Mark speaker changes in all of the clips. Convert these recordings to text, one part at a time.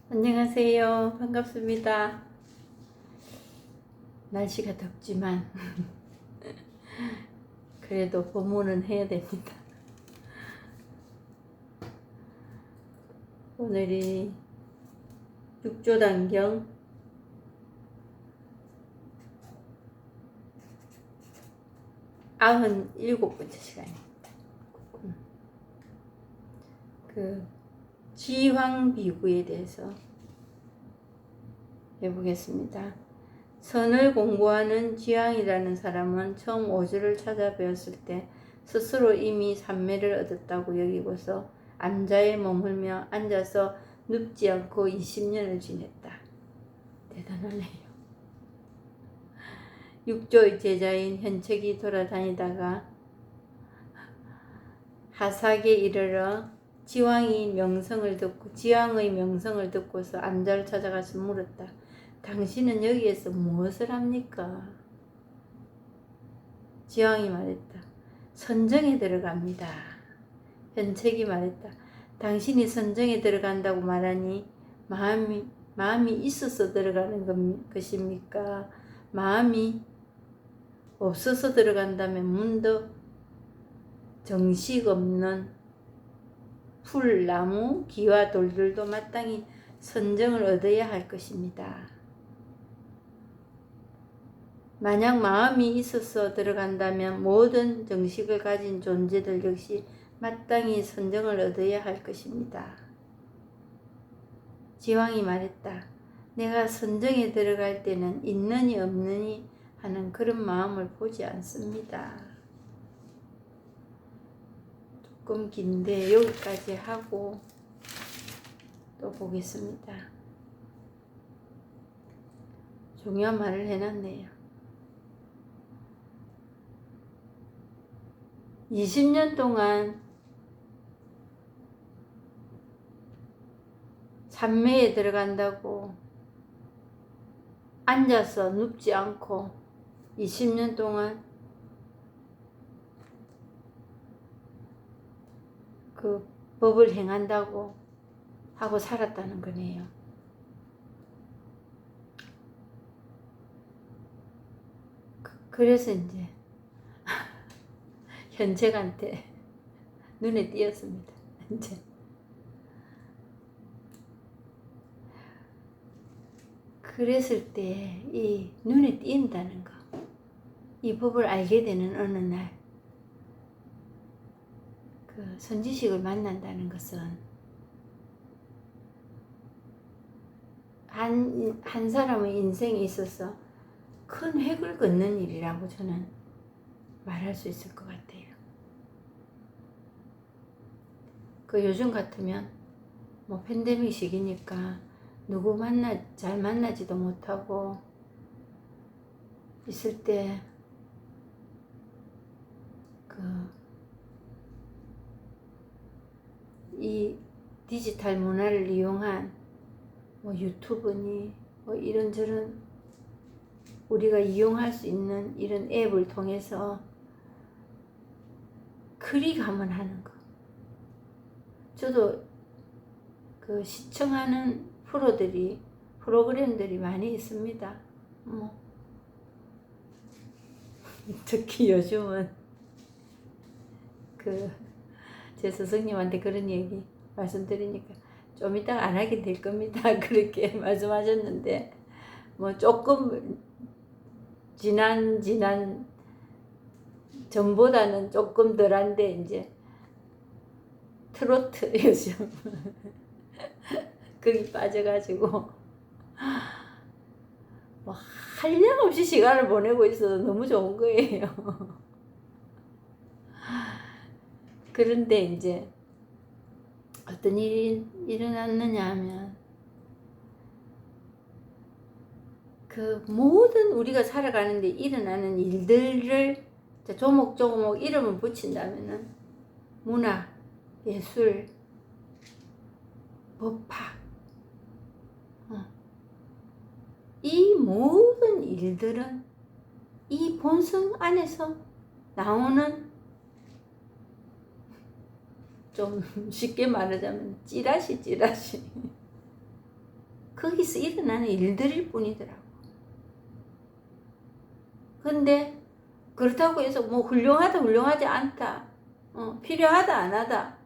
Speaker 1: 안녕하세요. 반갑습니다. 날씨가 덥지만 그래도 보문은 해야 됩니다. 오늘이 6조단경 97번째 시간입니다. 지황비구에 대해서 해보겠습니다. 선을 공부하는 지황이라는 사람은 처음 오주를 찾아뵈었을 때 스스로 이미 삼매를 얻었다고 여기고서 암자에 머물며 앉아서 눕지 않고 20년을 지냈다. 대단하네요. 육조의 제자인 현책이 돌아다니다가 하삭에 이르러 지황의 명성을 듣고서 암자를 찾아가서 물었다. 당신은 여기에서 무엇을 합니까? 지황이 말했다. 선정에 들어갑니다. 현책이 말했다. 당신이 선정에 들어간다고 말하니 마음이 있어서 들어가는 것입니까? 마음이 없어서 들어간다면 문득 정식 없는 풀, 나무, 기와 돌들도 마땅히 선정을 얻어야 할 것입니다. 만약 마음이 있어서 들어간다면 모든 정식을 가진 존재들 역시 마땅히 선정을 얻어야 할 것입니다. 지황이 말했다. 내가 선정에 들어갈 때는 있느니 없느니 하는 그런 마음을 보지 않습니다. 조금 긴데 여기까지 하고 또 보겠습니다. 중요한 말을 해놨네요. 20년 동안 삼매에 들어간다고 앉아서 눕지 않고 20년 동안 그 법을 행한다고 하고 살았다는 거네요. 그래서 이제 현책한테 눈에 띄었습니다. 이제 그랬을 때 이 눈에 띈다는 거, 이 법을 알게 되는 어느 날 그 선지식을 만난다는 것은 한 사람의 인생에 있어서 큰 획을 긋는 일이라고 저는 말할 수 있을 것 같아요. 그 요즘 같으면 뭐 팬데믹 시기니까 누구 잘 만나지도 못하고 있을 때 이 디지털 문화를 이용한 뭐 유튜브니 뭐 이런저런 우리가 이용할 수 있는 이런 앱을 통해서 클릭하면 하는 거. 저도 그 시청하는 프로그램들이 많이 있습니다. 뭐 특히 요즘은 제 스승님한테 그런 얘기 말씀드리니까 좀 이따 안 하게 될 겁니다. 그렇게 말씀하셨는데 뭐 조금 지난 전보다는 조금 덜한데 이제 트로트 요즘 거기 빠져가지고 뭐 한량없이 시간을 보내고 있어서 너무 좋은 거예요. 그런데 이제 어떤 일이 일어났느냐 하면 그 모든 우리가 살아가는데 일어나는 일들을 조목조목 이름을 붙인다면은 문화, 예술, 법학 이 모든 일들은 이 본성 안에서 나오는 좀 쉽게 말하자면 찌라시 거기서 일어나는 일들일 뿐이더라고. 근데 그렇다고 해서 뭐 훌륭하다 훌륭하지 않다, 필요하다 안 하다,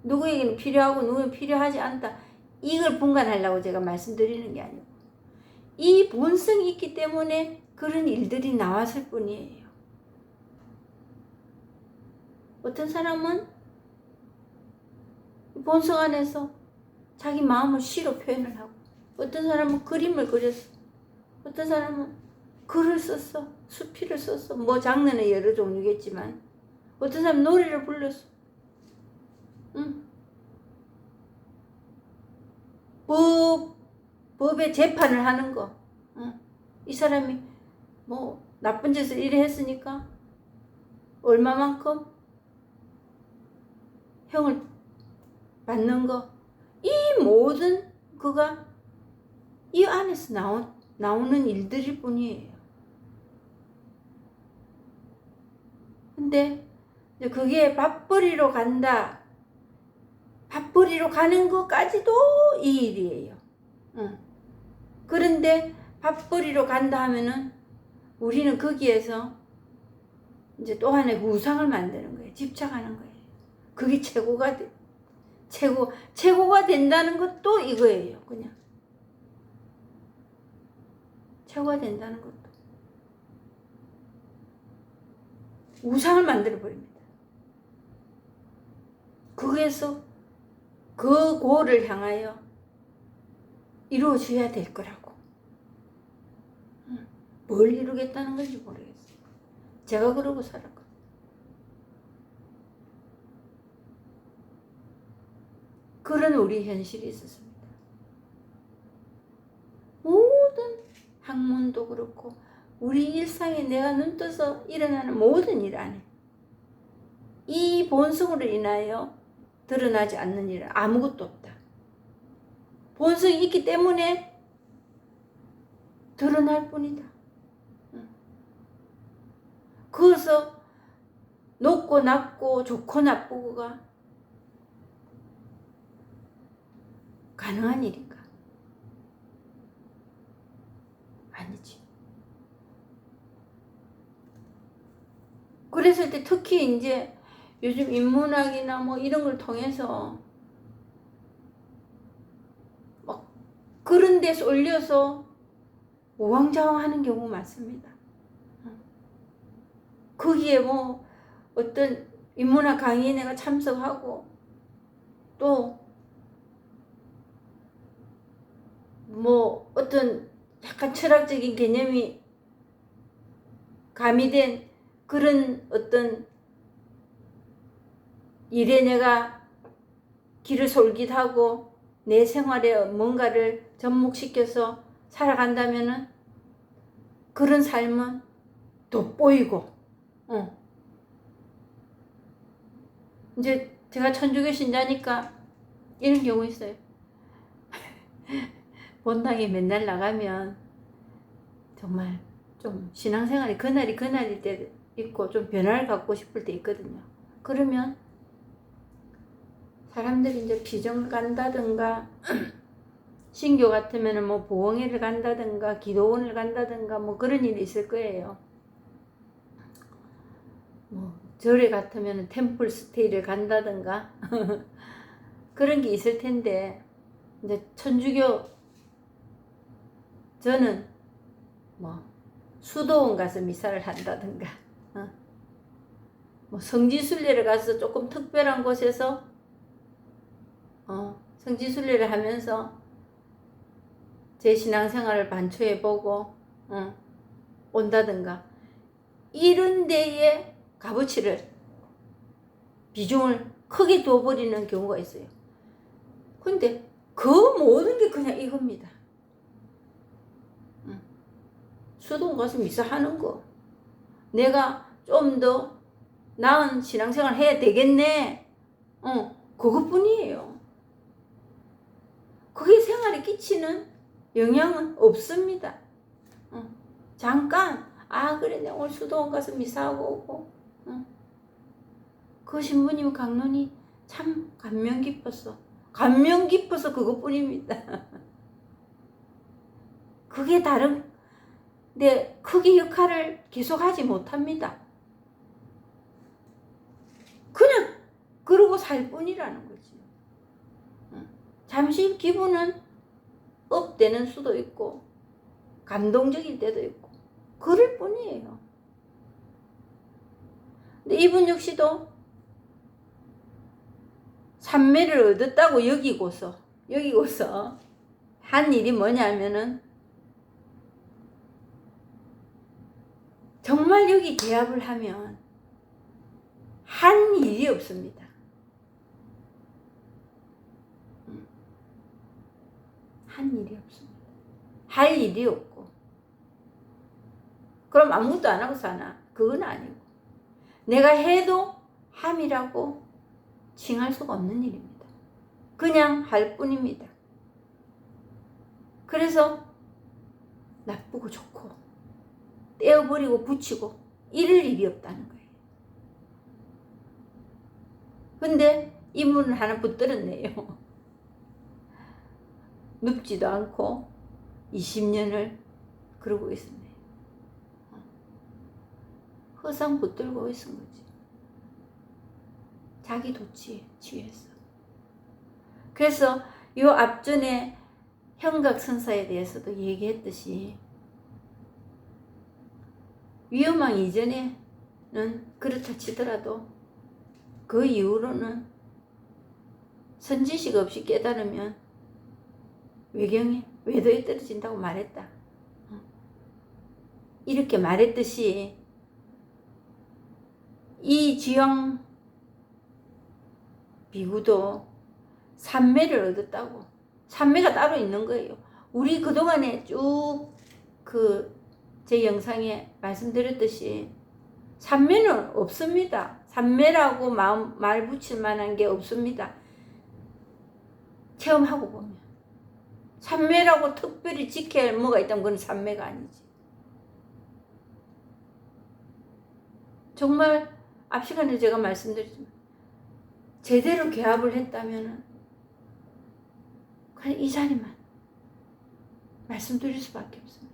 Speaker 1: 누구에게는 필요하고 누구에게는 필요하지 않다, 이걸 분간하려고 제가 말씀드리는 게 아니고 이 본성이 있기 때문에 그런 일들이 나왔을 뿐이에요. 어떤 사람은 본성 안에서 자기 마음을 시로 표현을 하고, 어떤 사람은 그림을 그렸어, 어떤 사람은 글을 썼어, 수필을 썼어, 뭐 장르는 여러 종류겠지만 어떤 사람은 노래를 불렀어. 법의 재판을 하는 거. 이 사람이 뭐 나쁜 짓을 이래 했으니까 얼마만큼 형을 받는 거. 이 모든 그가 이 안에서 나오는 일들일 뿐이에요. 근데 그게 밥벌이로 간다, 밥벌이로 가는 것까지도 이 일이에요. 그런데 밥벌이로 간다 하면은 우리는 거기에서 이제 또 하나의 우상을 만드는 거예요. 집착하는 거예요. 그게 최고가 된다는 것도 이거예요. 그냥 최고가 된다는 것도 우상을 만들어 버립니다. 거기에서 그 고를 향하여 이루어져야 될 거라고. 뭘 이루겠다는 건지 모르겠어요. 제가 그러고 살았거든요. 그런 우리 현실이 있었습니다. 모든 학문도 그렇고 우리 일상에 내가 눈 떠서 일어나는 모든 일 안에 이 본성으로 인하여 드러나지 않는 일은 아무것도 없다. 본성이 있기 때문에 드러날 뿐이다. 그래서 높고 낮고 좋고 나쁘고가 가능한 일인가? 아니지. 그래서 특히 이제 요즘 인문학이나 뭐 이런 걸 통해서 막 그런 데 쏠려서 우왕좌왕하는 경우 많습니다. 거기에 뭐 어떤 인문학 강의에 내가 참석하고 또 뭐 어떤 약간 철학적인 개념이 가미된 그런 어떤 일에 내가 귀를 솔깃하고 내 생활에 뭔가를 접목시켜서 살아간다면은 그런 삶은 돋보이고, 이제 제가 천주교 신자니까 이런 경우 있어요. 본당에 맨날 나가면 정말 좀 신앙생활이 그날일 때 있고 좀 변화를 갖고 싶을 때 있거든요. 그러면 사람들이 이제 피정 간다든가 신교 같으면은 뭐 보홍회를 간다든가 기도원을 간다든가 뭐 그런 일이 있을 거예요. 뭐 절에 같으면은 템플 스테이를 간다든가 그런 게 있을 텐데, 이제 천주교 저는 뭐 수도원 가서 미사를 한다든가, 뭐 성지순례를 가서 조금 특별한 곳에서 성지순례를 하면서 제 신앙생활을 반추해보고 온다든가, 이런 데에 값어치를 비중을 크게 둬버리는 경우가 있어요. 근데 그 모든 게 그냥 이겁니다. 수도원 가서 미사 하는 거, 내가 좀 더 나은 신앙생활 해야 되겠네, 그것뿐이에요. 그게 생활에 끼치는 영향은 없습니다. 잠깐 그래 내가 오늘 수도원 가서 미사하고 오고, 그 신부님 강론이 참 감명 깊었어. 감명 깊어서 그것뿐입니다. 그게 다른, 내 크기 역할을 계속 하지 못합니다. 그냥 그러고 살 뿐이라는 거지. 잠시 기분은 업되는 수도 있고 감동적일 때도 있고 그럴 뿐이에요. 근데 이분 역시도 삼매를 얻었다고 여기고서 한 일이 뭐냐면은 정말 여기 개합을 하면 한 일이 없습니다. 한 일이 없습니다. 할 일이 없고. 그럼 아무것도 안 하고 사나? 그건 아니고. 내가 해도 함이라고 칭할 수가 없는 일입니다. 그냥 할 뿐입니다. 그래서 나쁘고 좋고 떼어버리고 붙이고 이럴 일이 없다는 거예요. 근데 이분은 하나 붙들었네요. 눕지도 않고 20년을 그러고 있었네요. 허상 붙들고 있은 거지. 자기 도취에 취해서. 그래서 요 앞전에 형각선사에 대해서도 얘기했듯이 위험왕 이전에는 그렇다 치더라도 그 이후로는 선지식 없이 깨달으면 외경에 외도에 떨어진다고 말했다. 이렇게 말했듯이 이 지형 비구도 삼매를 얻었다고. 삼매가 따로 있는 거예요. 우리 그동안에 쭉 제 영상에 말씀드렸듯이 삼매는 없습니다. 삼매라고 말 붙일 만한 게 없습니다. 체험하고 보면. 삼매라고 특별히 지켜야 할 뭐가 있다면 그건 삼매가 아니지. 정말 앞 시간에 제가 말씀드렸지만 제대로 개합을 했다면 그냥 이 자리만 말씀드릴 수밖에 없습니다.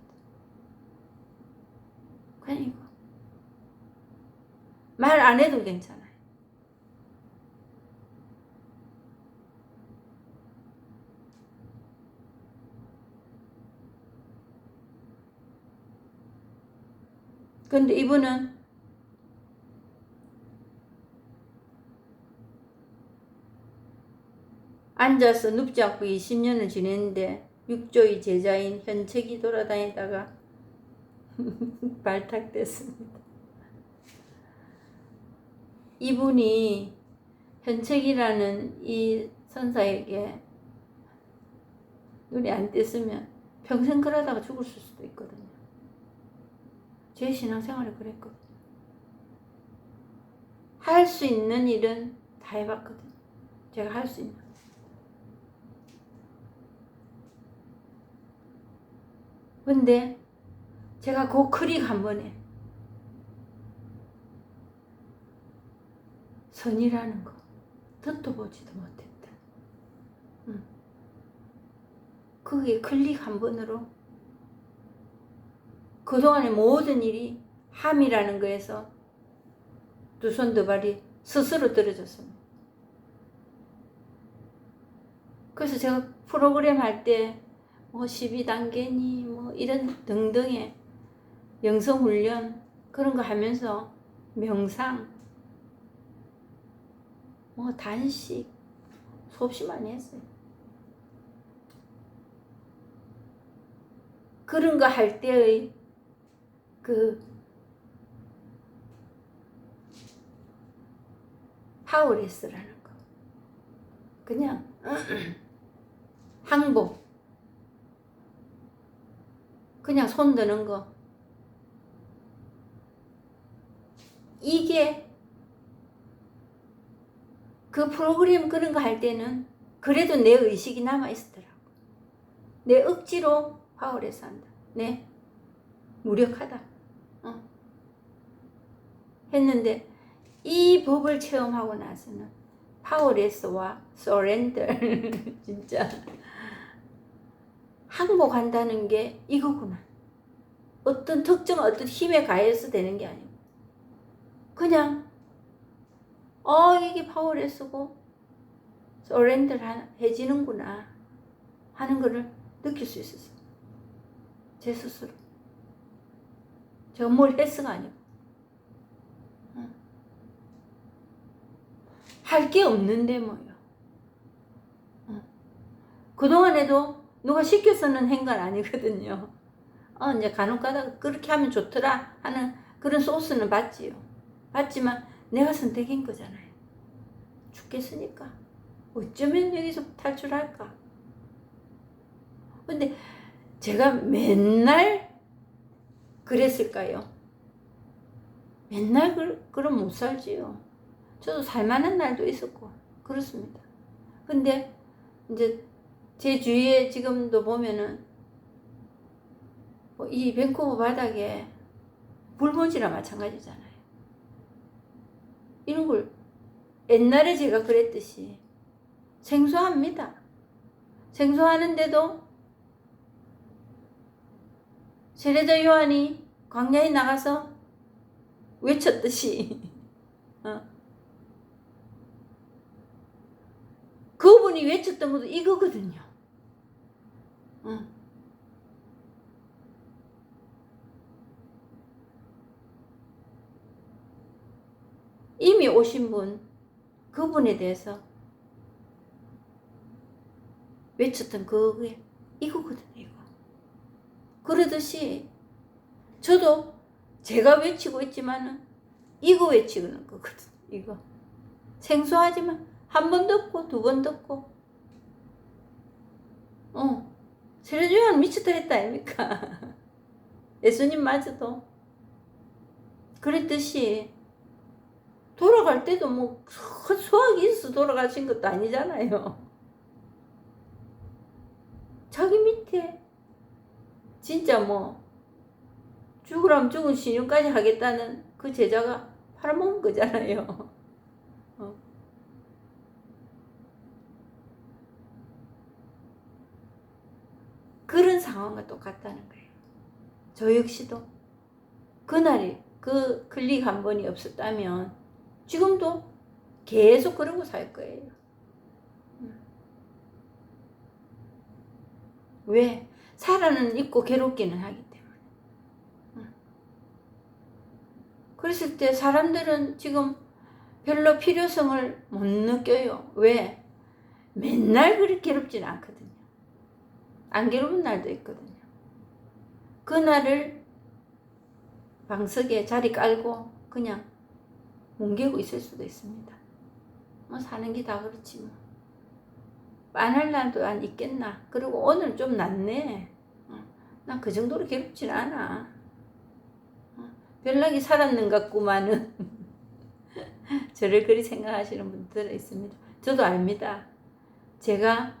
Speaker 1: 그냥 이거. 말 안 해도 괜찮아요. 근데 이분은 앉아서 눕지 않고 20년을 지냈는데 육조의 제자인 현책이 돌아다니다가 발탁됐습니다. 이분이 현책이라는 이 선사에게 눈이 안 뗐으면 평생 그러다가 죽을 수도 있거든요. 제 신앙생활을 그랬거든요. 할 수 있는 일은 다 해봤거든요. 제가 할 수 있는. 근데 제가 그 클릭 한 번에 선이라는 거 듣도 보지도 못했다. 그게 클릭 한 번으로 그동안의 모든 일이 함이라는 거에서 두 손 두 발이 스스로 떨어졌습니다. 그래서 제가 프로그램 할 때 뭐 12단계니 뭐 이런 등등의 영성훈련 그런 거 하면서 명상 뭐 단식 수없이 많이 했어요. 그런 거 할 때의 그 파워레스라는 거. 그냥 항복. 그냥 손 드는 거. 이게 그 프로그램 그런 거 할 때는 그래도 내 의식이 남아있더라고. 내 억지로 파워레스 한다. 내 무력하다. 했는데 이 법을 체험하고 나서는 파워레스와 서렌더 진짜 항복한다는 게 이거구나. 어떤 특정 어떤 힘에 가해서 되는 게 아니고 그냥 이게 파워레스고 서렌더 해지는구나 하는 거를 느낄 수 있었어요. 제 스스로. 제가 뭘 했어가 아니고 할 게 없는데 뭐요. 그동안에도 누가 시켜서는 한 건 아니거든요. 이제 간혹 가다가 그렇게 하면 좋더라 하는 그런 소스는 받지요. 받지만 내가 선택한 거잖아요. 죽겠으니까. 어쩌면 여기서 탈출할까? 근데 제가 맨날 그랬을까요? 맨날 그럼 못 살지요. 저도 살만한 날도 있었고 그렇습니다. 근데 이제 제 주위에 지금도 보면은 이 밴쿠버 바닥에 불먼지랑 마찬가지잖아요. 이런 걸 옛날에 제가 그랬듯이 생소합니다. 생소하는데도 세례자 요한이 광야에 나가서 외쳤듯이 그분이 외쳤던 것도 이거거든요. 이미 오신 분, 그분에 대해서 외쳤던 그게 이거거든요. 이거. 그러듯이 저도 제가 외치고 있지만은 이거 외치는 거거든요. 이거. 생소하지만 한 번 듣고 두 번 듣고 세례요한 미쳤다 했다 아닙니까? 예수님마저도 그랬듯이 돌아갈 때도 뭐 큰 수학이 있어 돌아가신 것도 아니잖아요. 자기 밑에 진짜 뭐 죽으라면 죽은 신용까지 하겠다는 그 제자가 팔아먹은 거잖아요. 그런 상황과 똑같다는 거예요. 저 역시도 그날이 그 클릭 한 번이 없었다면 지금도 계속 그러고 살 거예요. 왜? 살아는 있고 괴롭기는 하기 때문에. 그랬을 때 사람들은 지금 별로 필요성을 못 느껴요. 왜? 맨날 그렇게 괴롭지는 않거든요. 안 괴로운 날도 있거든요. 그날을 방석에 자리 깔고 그냥 뭉개고 있을 수도 있습니다. 뭐 사는 게 다 그렇지 뭐. 빤할 날도 안 있겠나. 그리고 오늘 좀 낫네. 난 그 정도로 괴롭진 않아. 별나게 살았는 것 같구만은. 저를 그리 생각하시는 분들 있습니다. 저도 압니다. 제가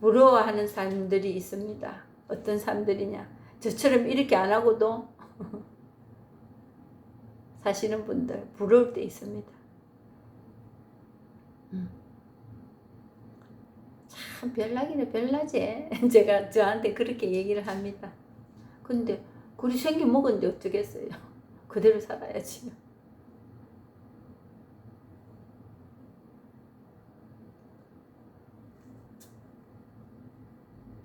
Speaker 1: 부러워하는 사람들이 있습니다. 어떤 사람들이냐. 저처럼 이렇게 안 하고도 사시는 분들 부러울 때 있습니다. 참 별나기는 별나지. 제가 저한테 그렇게 얘기를 합니다. 근데 그리 생긴 먹었는데 어쩌겠어요. 그대로 살아야지.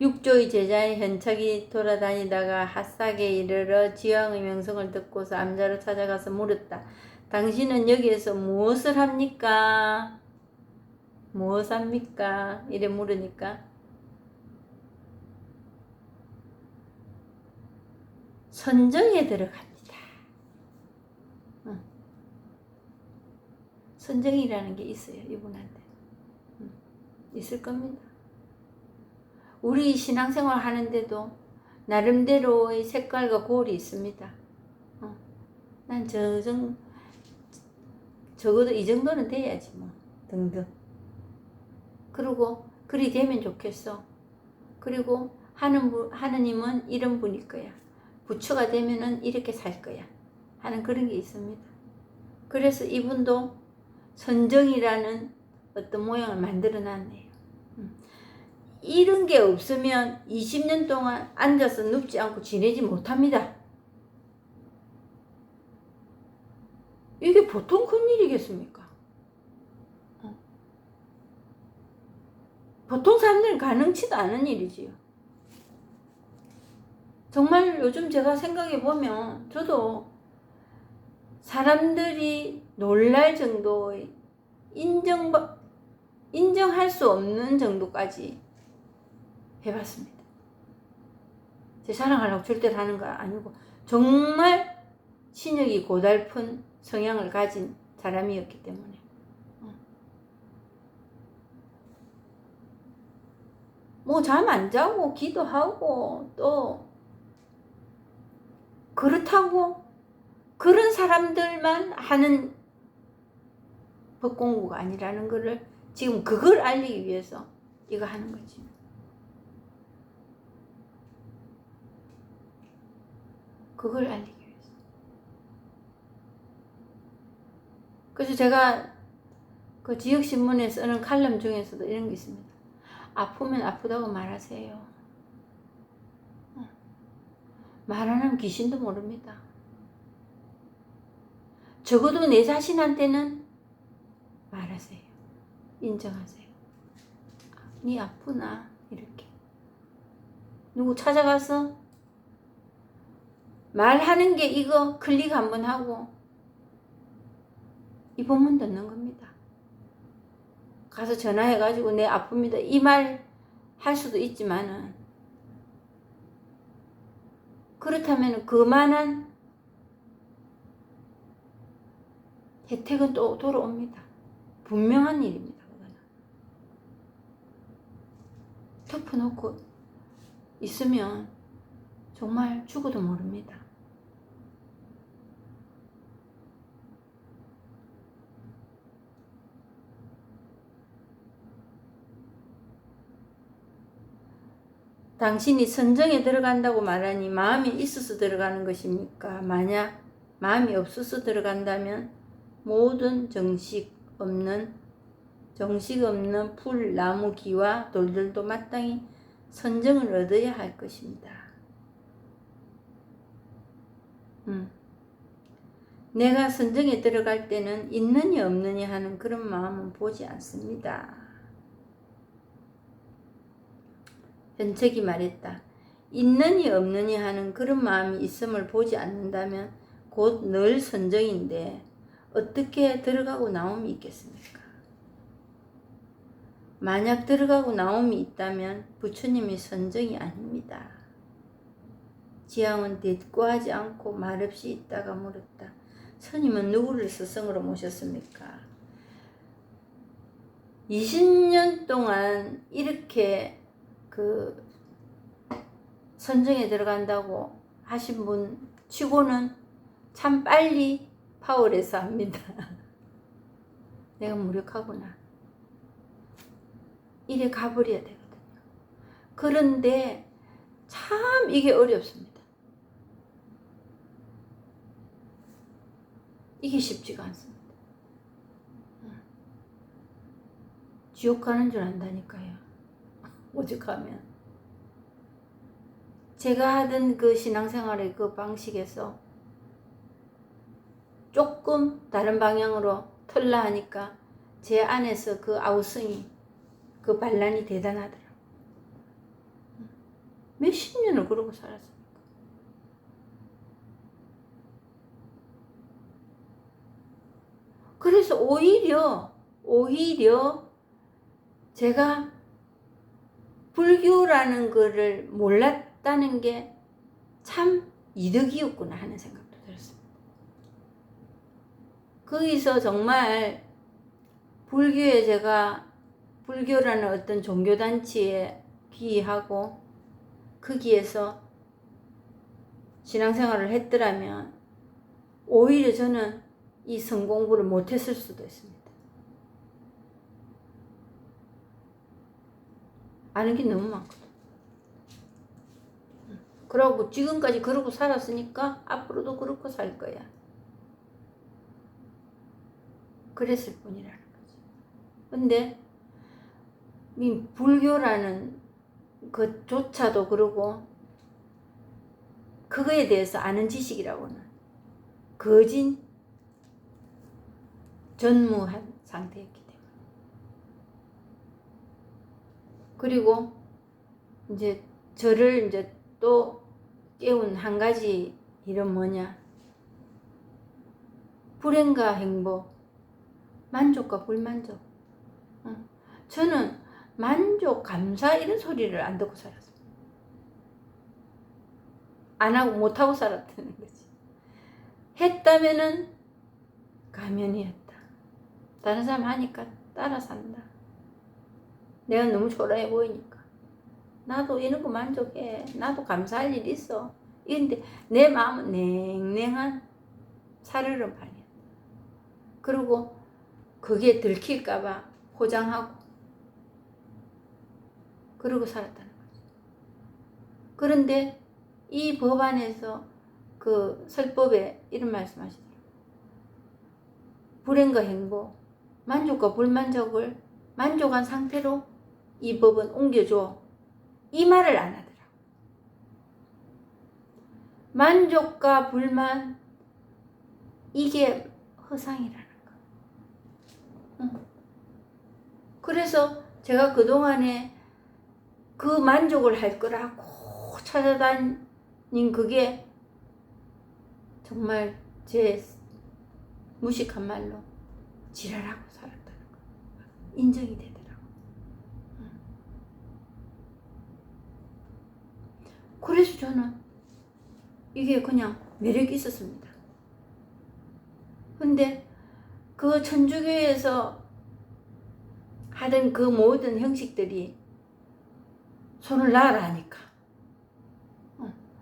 Speaker 1: 육조의 제자인 현척이 돌아다니다가 핫삭에 이르러 지왕의 명성을 듣고서 암자로 찾아가서 물었다. 당신은 여기에서 무엇을 합니까? 무엇 합니까? 이래 물으니까 선정에 들어갑니다. 선정이라는 게 있어요. 이분한테. 있을 겁니다. 우리 신앙생활 하는데도 나름대로의 색깔과 고울이 있습니다. 난 적어도 이 정도는 돼야지 뭐 등등. 그리고 그리 되면 좋겠어. 그리고 하느님은 이런 분일 거야. 부처가 되면은 이렇게 살 거야. 하는 그런 게 있습니다. 그래서 이분도 선정이라는 어떤 모양을 만들어 놨네요. 이런 게 없으면 20년 동안 앉아서 눕지 않고 지내지 못합니다. 이게 보통 큰일이겠습니까? 보통 사람들은 가능치도 않은 일이지요. 정말 요즘 제가 생각해보면 저도 사람들이 놀랄 정도의 인정할 수 없는 정도까지 해봤습니다. 제 자랑하려고 절대 하는 거 아니고 정말 신역이 고달픈 성향을 가진 사람이었기 때문에 뭐 잠 안 자고 기도하고 또 그렇다고 그런 사람들만 하는 법 공부가 아니라는 거를 지금 그걸 알리기 위해서 이거 하는 거지. 그걸 알리기 위해서. 그래서 제가 그 지역신문에 쓰는 칼럼 중에서도 이런 게 있습니다. 아프면 아프다고 말하세요. 말 안 하면 귀신도 모릅니다. 적어도 내 자신한테는 말하세요. 인정하세요. 니 아프나? 이렇게. 누구 찾아가서 말하는 게 이거 클릭 한번 하고 이 본문 듣는 겁니다. 가서 전화해가지고 내 아픕니다. 이 말 할 수도 있지만은 그렇다면 그만한 혜택은 또 돌아옵니다. 분명한 일입니다. 그거는. 덮어놓고 있으면 정말 죽어도 모릅니다. 당신이 선정에 들어간다고 말하니 마음이 있어서 들어가는 것입니까? 만약 마음이 없어서 들어간다면 모든 정식 없는 풀, 나무, 기와 돌들도 마땅히 선정을 얻어야 할 것입니다. 내가 선정에 들어갈 때는 있느니 없느니 하는 그런 마음은 보지 않습니다. 현책이 말했다. 있느니 없느니 하는 그런 마음이 있음을 보지 않는다면 곧 늘 선정인데 어떻게 들어가고 나옴이 있겠습니까? 만약 들어가고 나옴이 있다면 부처님의 선정이 아닙니다. 지향은 대꾸하지 않고 말없이 있다가 물었다. 스님은 누구를 스승으로 모셨습니까? 20년 동안 이렇게 그 선정에 들어간다고 하신 분 치고는 참 빨리 파월해서 합니다. 내가 무력하구나. 이래 가버려야 되거든요. 그런데 참 이게 어렵습니다. 이게 쉽지가 않습니다. 지옥 가는 줄 안다니까요. 오죽하면. 제가 하던 그 신앙생활의 그 방식에서 조금 다른 방향으로 털라 하니까 제 안에서 그 아우성이 그 반란이 대단하더라고요. 몇십 년을 그러고 살았습니까? 그래서 오히려 제가 불교라는 거를 몰랐다는 게 참 이득이었구나 하는 생각도 들었습니다. 거기서 정말 불교에 제가 불교라는 어떤 종교단체에 귀의하고 거기에서 신앙생활을 했더라면 오히려 저는 이 성공부를 못했을 수도 있습니다. 아는 게 너무 많거든. 그러고 지금까지 그러고 살았으니까 앞으로도 그렇고 살 거야. 그랬을 뿐이라는 거지. 근데 이 불교라는 그조차도 그러고 그거에 대해서 아는 지식이라고는 거진 전무한 상태였기 때문에. 그리고 이제 저를 이제 또 깨운 한 가지 일은 뭐냐? 불행과 행복, 만족과 불만족. 저는 만족, 감사 이런 소리를 안 듣고 살았어요. 안 하고 못 하고 살았다는 거지. 했다면은 가면이었다. 다른 사람 하니까 따라 산다. 내가 너무 초라해 보이니까. 나도 이런 거 만족해. 나도 감사할 일 있어. 이런데 내 마음은 냉랭한 살얼음판이야. 그리고 그게 들킬까봐 포장하고 그러고 살았다는 거지. 그런데 이 법안에서 그 설법에 이런 말씀 하시더라고요. 불행과 행복, 만족과 불만족을 만족한 상태로 이 법은 옮겨줘. 이 말을 안 하더라. 만족과 불만, 이게 허상이라는 거. 그래서 제가 그동안에 그 만족을 할 거라고 찾아다닌 그게 정말 제 무식한 말로 지랄하고 살았다는 거. 인정이 되더라고. 그래서 저는 이게 그냥 매력이 있었습니다. 근데 그 천주교에서 하던 그 모든 형식들이 손을 놔라 하니까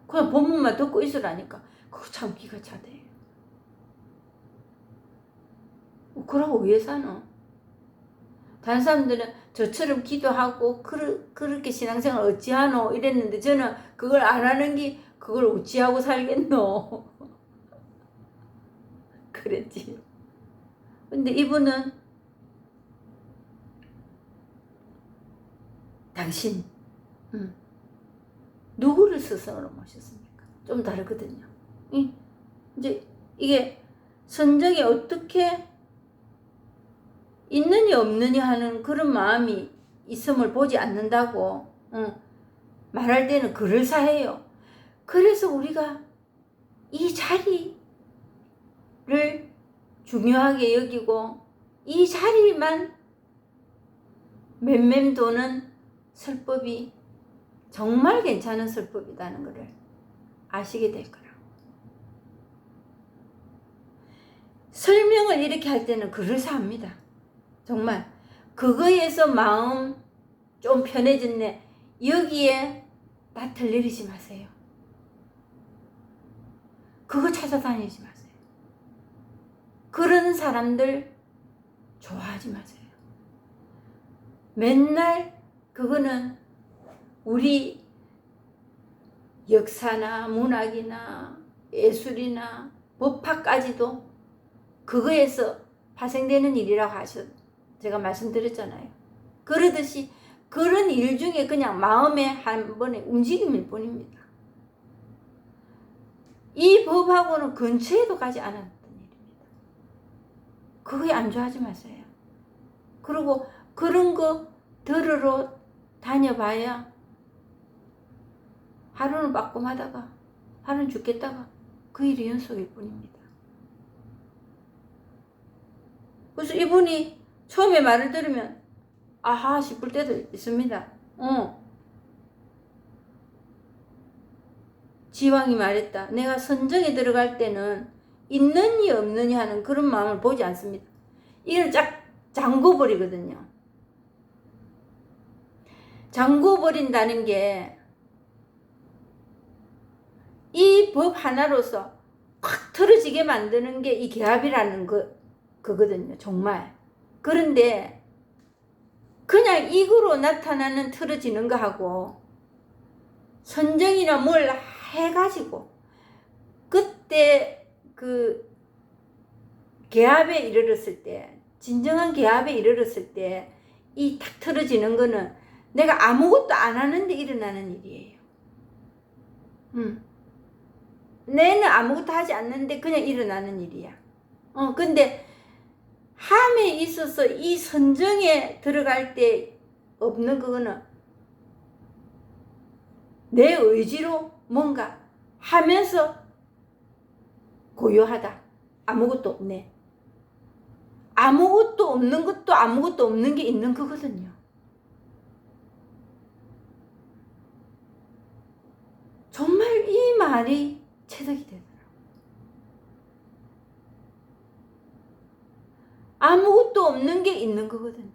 Speaker 1: 그냥 본문만 듣고 있으라니까 그거 참 기가 차대. 그러고 왜 사노? 다른 사람들은 저처럼 기도하고 그렇게 신앙생활 어찌하노 이랬는데 저는 그걸 안 하는 게 그걸 어찌하고 살겠노. 그랬지. 근데 이분은 당신 누구를 스승으로 모셨습니까? 좀 다르거든요. 이제 이게 선정이 어떻게 있느냐 없느냐 하는 그런 마음이 있음을 보지 않는다고 말할 때는 그럴싸해요. 그래서 우리가 이 자리를 중요하게 여기고 이 자리만 맴맴도는 설법이 정말 괜찮은 설법이라는 것을 아시게 될 거라고. 설명을 이렇게 할 때는 그럴싸합니다. 정말 그거에서 마음 좀 편해졌네. 여기에 낯을 내리지 마세요. 그거 찾아다니지 마세요. 그런 사람들 좋아하지 마세요. 맨날 그거는 우리 역사나 문학이나 예술이나 법학까지도 그거에서 파생되는 일이라고 제가 말씀드렸잖아요. 그러듯이 그런 일 중에 그냥 마음의 한 번의 움직임일 뿐입니다. 이 법하고는 근처에도 가지 않았던 일입니다. 그거에 안주하지 마세요. 그리고 그런 거 들으러 다녀봐야 하루는 빠꼼하다가 하루는 죽겠다가 그 일이 연속일 뿐입니다. 그래서 이분이 처음에 말을 들으면 아하 싶을 때도 있습니다. 지왕이 말했다. 내가 선정에 들어갈 때는 있느니 없느니 하는 그런 마음을 보지 않습니다. 이걸 쫙 잠궈버리거든요. 잠궈버린다는 게 이 법 하나로서 확 틀어지게 만드는 게 이 개합이라는 그거든요. 정말. 그런데 그냥 이거로 나타나는 틀어지는 거하고 선정이나 뭘 해가지고 그때 그 개합에 이르렀을 때 진정한 개합에 이르렀을 때 이 탁 틀어지는 거는 내가 아무것도 안 하는데 일어나는 일이에요. 내는 아무것도 하지 않는데 그냥 일어나는 일이야. 근데 함에 있어서 이 선정에 들어갈 때 없는 그거는 내 의지로 뭔가 하면서 고요하다. 아무것도 없네. 아무것도 없는 것도 아무것도 없는 게 있는 거거든요. 정말 이 말이 체득이 되더라고요. 아무것도 없는 게 있는 거거든요.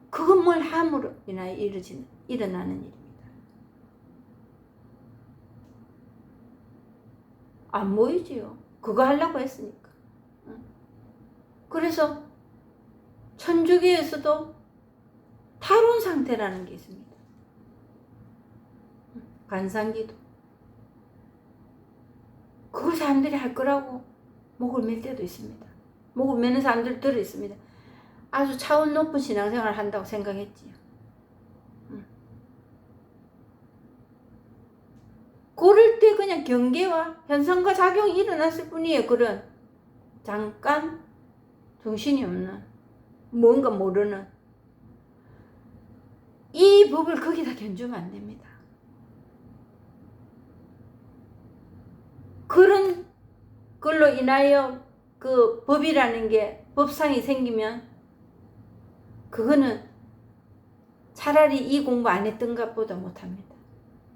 Speaker 1: 그건 뭘 함으로 인하여 일어나는 일입니다. 안 보이지요. 그거 하려고 했으니까. 그래서 천주교에서도 탈원 상태라는 게 있습니다. 관상기도. 그걸 사람들이 할 거라고 목을 맬 때도 있습니다. 목을 매는 사람들 들어 있습니다. 아주 차원 높은 신앙생활을 한다고 생각했지요. 그럴 때 그냥 경계와 현상과 작용이 일어났을 뿐이에요. 그런 잠깐 정신이 없는, 뭔가 모르는 이 법을 거기다 견주면 안 됩니다. 그런 걸로 인하여 그 법이라는 게 법상이 생기면 그거는 차라리 이 공부 안 했던 것보다 못합니다.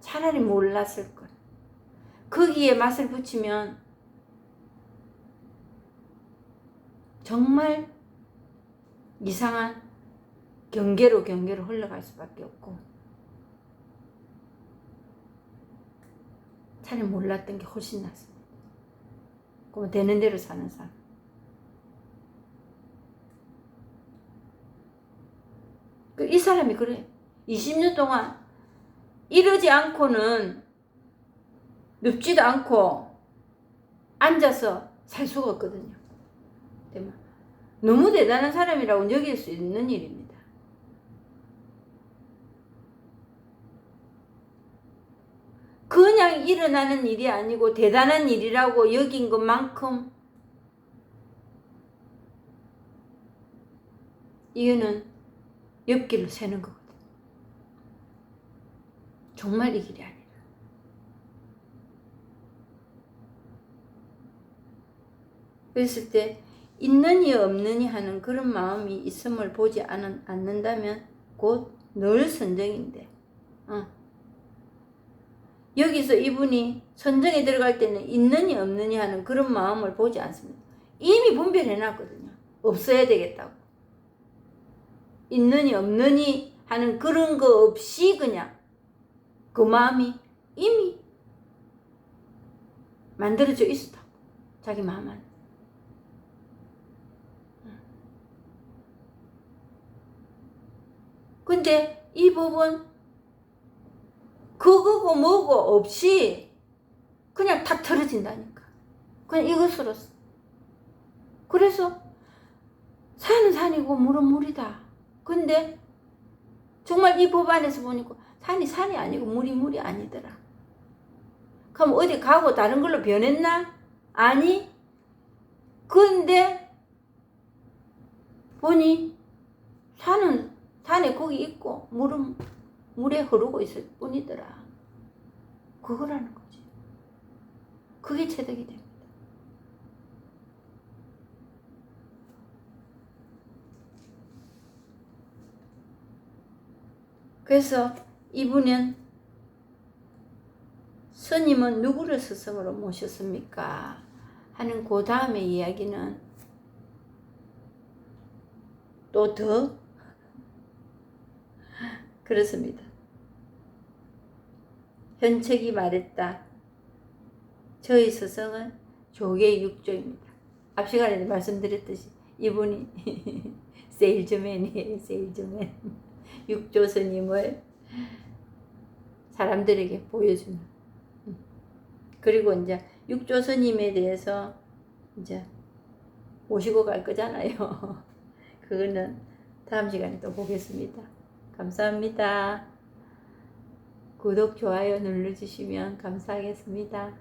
Speaker 1: 차라리 몰랐을 걸. 거기에 맛을 붙이면 정말 이상한 경계로 흘러갈 수밖에 없고, 차라리 몰랐던 게 훨씬 낫습니다. 그럼 되는 대로 사는 사람. 이 사람이 그래. 20년 동안 이러지 않고는, 눕지도 않고 앉아서 살 수가 없거든요. 너무 대단한 사람이라고 여길 수 있는 일입니다. 그냥 일어나는 일이 아니고 대단한 일이라고 여긴 것만큼 이거는 옆길로 새는 거거든. 정말 이 길이 아니라. 그랬을 때 있느니 없느니 하는 그런 마음이 있음을 보지 않는다면 곧 늘 선정인데, 여기서 이분이 선정에 들어갈 때는 있느니 없느니 하는 그런 마음을 보지 않습니다. 이미 분별해놨거든요. 없어야 되겠다고. 있느니 없느니 하는 그런 거 없이 그냥 그 마음이 이미 만들어져 있었다고. 자기 마음 안에. 근데 이 법은 그거고 뭐고 없이 그냥 탁 틀어진다니까. 그냥 이것으로서. 그래서 산은 산이고 물은 물이다. 근데 정말 이 법 안에서 보니까 산이 산이 아니고 물이 물이 아니더라. 그럼 어디 가고 다른 걸로 변했나? 아니. 근데 보니 산은 산에 거기 있고 물은 물에 흐르고 있을 뿐이더라. 그거라는 거지. 그게 체득이 됩니다. 그래서 이분은 스님은 누구를 스승으로 모셨습니까? 하는 그 다음에 이야기는 또 더 그렇습니다. 현책이 말했다. 저희 스승은 조계 육조입니다. 앞 시간에 말씀드렸듯이 이분이 세일즈맨이에요. 세일즈맨. 육조 스님을 사람들에게 보여주는. 그리고 이제 육조 스님에 대해서 이제 모시고 갈 거잖아요. 그거는 다음 시간에 또 보겠습니다. 감사합니다. 구독, 좋아요 눌러주시면 감사하겠습니다.